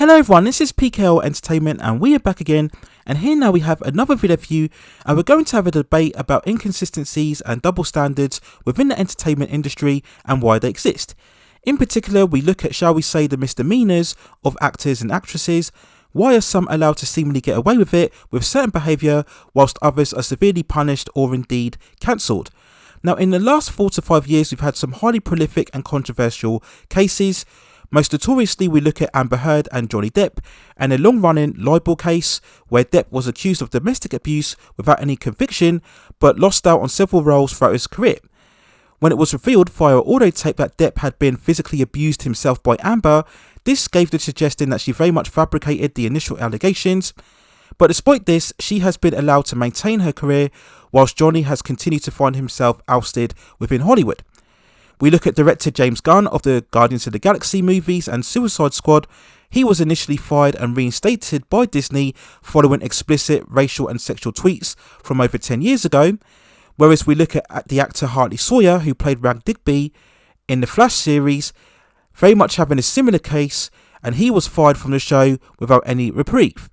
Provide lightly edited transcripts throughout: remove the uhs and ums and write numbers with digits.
Hello everyone, this is PKL Entertainment and we are back again, and here now we have another video for you, and we're going to have a debate about inconsistencies and double standards within the entertainment industry and why they exist. In particular, we look at, shall we say, the misdemeanours of actors and actresses. Why are some allowed to seemingly get away with it with certain behaviour whilst others are severely punished or indeed cancelled? Now, in the last 4 to 5 years, we've had some highly prolific and controversial cases. Most notoriously, we look at Amber Heard and Johnny Depp, and a long-running libel case where Depp was accused of domestic abuse without any conviction, but lost out on several roles throughout his career. When it was revealed via audio tape that Depp had been physically abused himself by Amber, this gave the suggestion that she very much fabricated the initial allegations. But despite this, she has been allowed to maintain her career, whilst Johnny has continued to find himself ousted within Hollywood. We look at director James Gunn of the Guardians of the Galaxy movies and Suicide Squad. He was initially fired and reinstated by Disney following explicit racial and sexual tweets from over 10 years ago. Whereas we look at the actor Hartley Sawyer, who played Rag Digby in the Flash series, very much having a similar case, and he was fired from the show without any reprieve.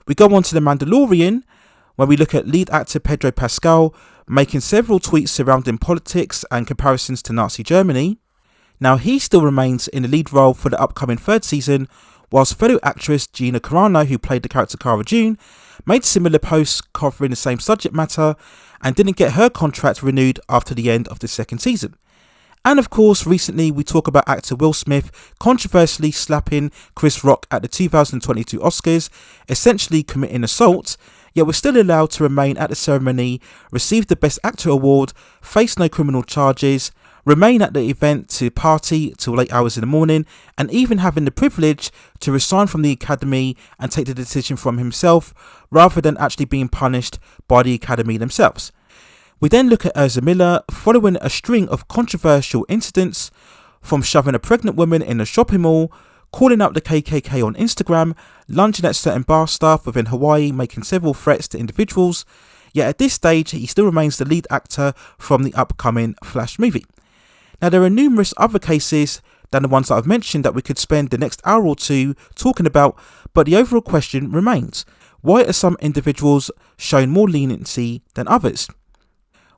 We go on to The Mandalorian, where we look at lead actor Pedro Pascal making several tweets surrounding politics and comparisons to Nazi Germany. Now, he still remains in the lead role for the upcoming 3rd season, whilst fellow actress Gina Carano, who played the character Cara Dune, made similar posts covering the same subject matter and didn't get her contract renewed after the end of the 2nd season. And of course, recently we talk about actor Will Smith controversially slapping Chris Rock at the 2022 Oscars, essentially committing assault, yet was still allowed to remain at the ceremony, receive the Best Actor award, face no criminal charges, remain at the event to party till late hours in the morning, and even having the privilege to resign from the Academy and take the decision from himself, rather than actually being punished by the Academy themselves. We then look at Ezra Miller following a string of controversial incidents, from shoving a pregnant woman in a shopping mall, calling out the KKK on Instagram, lunging at certain bar staff within Hawaii, making several threats to individuals. Yet at this stage, he still remains the lead actor from the upcoming Flash movie. Now, there are numerous other cases than the ones that I've mentioned that we could spend the next hour or two talking about, but the overall question remains: why are some individuals shown more leniency than others?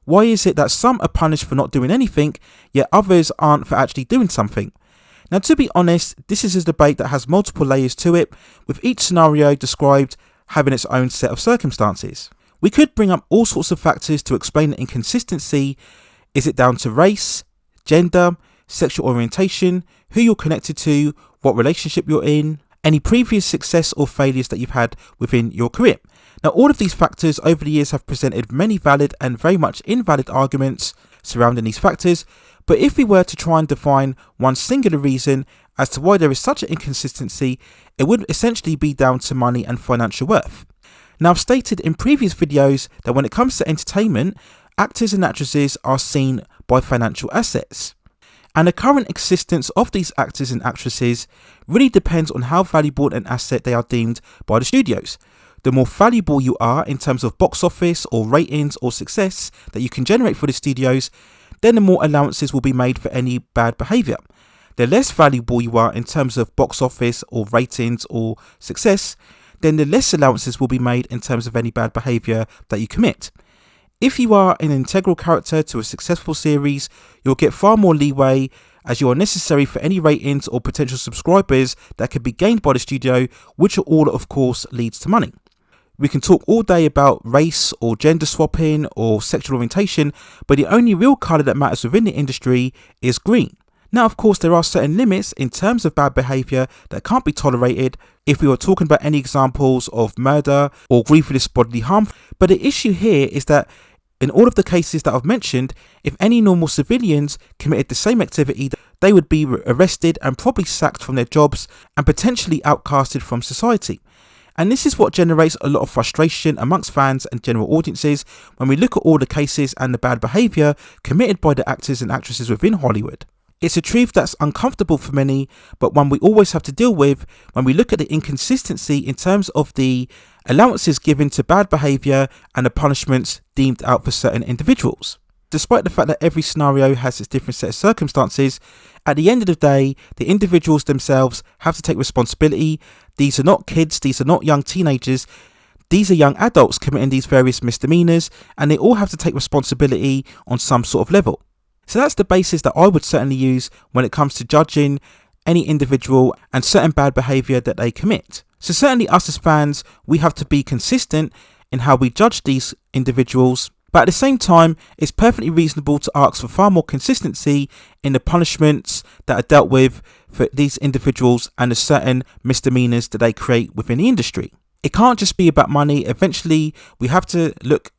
Why is it that some are punished for not doing anything, yet others aren't for actually doing something? Now, to be honest, this is a debate that has multiple layers to it, with each scenario described having its own set of circumstances. We could bring up all sorts of factors to explain the inconsistency. Is it down to race, gender, sexual orientation, who you're connected to, what relationship you're in, any previous success or failures that you've had within your career? Now, all of these factors over the years have presented many valid and very much invalid arguments surrounding these factors, but if we were to try and define one singular reason as to why there is such an inconsistency, it would essentially be down to money and financial worth. Now, I've stated in previous videos that when it comes to entertainment, actors and actresses are seen by financial assets. And the current existence of these actors and actresses really depends on how valuable an asset they are deemed by the studios. The more valuable you are in terms of box office or ratings or success that you can generate for the studios, then the more allowances will be made for any bad behaviour. The less valuable you are in terms of box office or ratings or success, then the less allowances will be made in terms of any bad behaviour that you commit. If you are an integral character to a successful series, you'll get far more leeway, as you are necessary for any ratings or potential subscribers that could be gained by the studio, which all of course leads to money. We can talk all day about race or gender swapping or sexual orientation, but the only real colour that matters within the industry is green. Now, of course, there are certain limits in terms of bad behaviour that can't be tolerated if we were talking about any examples of murder or grievous bodily harm. But the issue here is that in all of the cases that I've mentioned, if any normal civilians committed the same activity, they would be arrested and probably sacked from their jobs and potentially outcasted from society. And this is what generates a lot of frustration amongst fans and general audiences when we look at all the cases and the bad behaviour committed by the actors and actresses within Hollywood. It's a truth that's uncomfortable for many, but one we always have to deal with when we look at the inconsistency in terms of the allowances given to bad behaviour and the punishments deemed out for certain individuals. despite the fact that every scenario has its different set of circumstances, at the end of the day, the individuals themselves have to take responsibility. These are not kids, these are not young teenagers, these are young adults committing these various misdemeanours, and they all have to take responsibility on some sort of level. So that's the basis that I would certainly use when it comes to judging any individual and certain bad behaviour that they commit. So certainly us as fans, we have to be consistent in how we judge these individuals, but at the same time, it's perfectly reasonable to ask for far more consistency in the punishments that are dealt with for these individuals and the certain misdemeanours that they create within the industry. It can't just be about money. Eventually, we have to look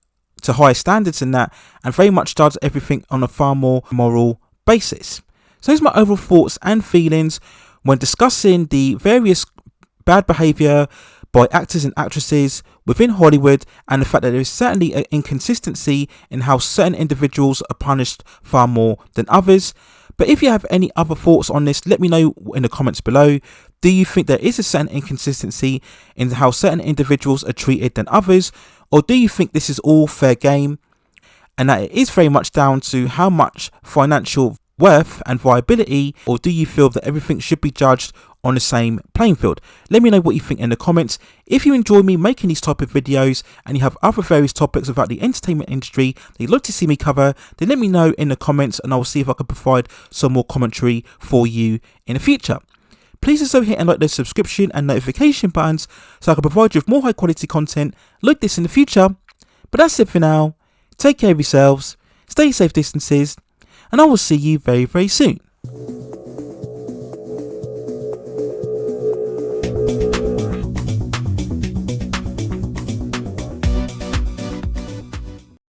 to higher standards than that and very much judge everything on a far more moral basis. So those are my overall thoughts and feelings when discussing the various bad behaviour by actors and actresses within Hollywood, and the fact that there is certainly an inconsistency in how certain individuals are punished far more than others. But if you have any other thoughts on this, let me know in the comments below. Do you think there is a certain inconsistency in how certain individuals are treated than others? Or do you think this is all fair game and that it is very much down to how much financial worth and viability? Or do you feel that everything should be judged on the same playing field? Let me know what you think in the comments. If you enjoy me making these type of videos and you have other various topics about the entertainment industry that you'd like to see me cover, then let me know in the comments and I will see if I can provide some more commentary for you in the future. Please also hit and like the subscription and notification buttons so I can provide you with more high quality content like this in the future. But that's it for now. Take care of yourselves, stay safe distances, and I will see you very, very soon.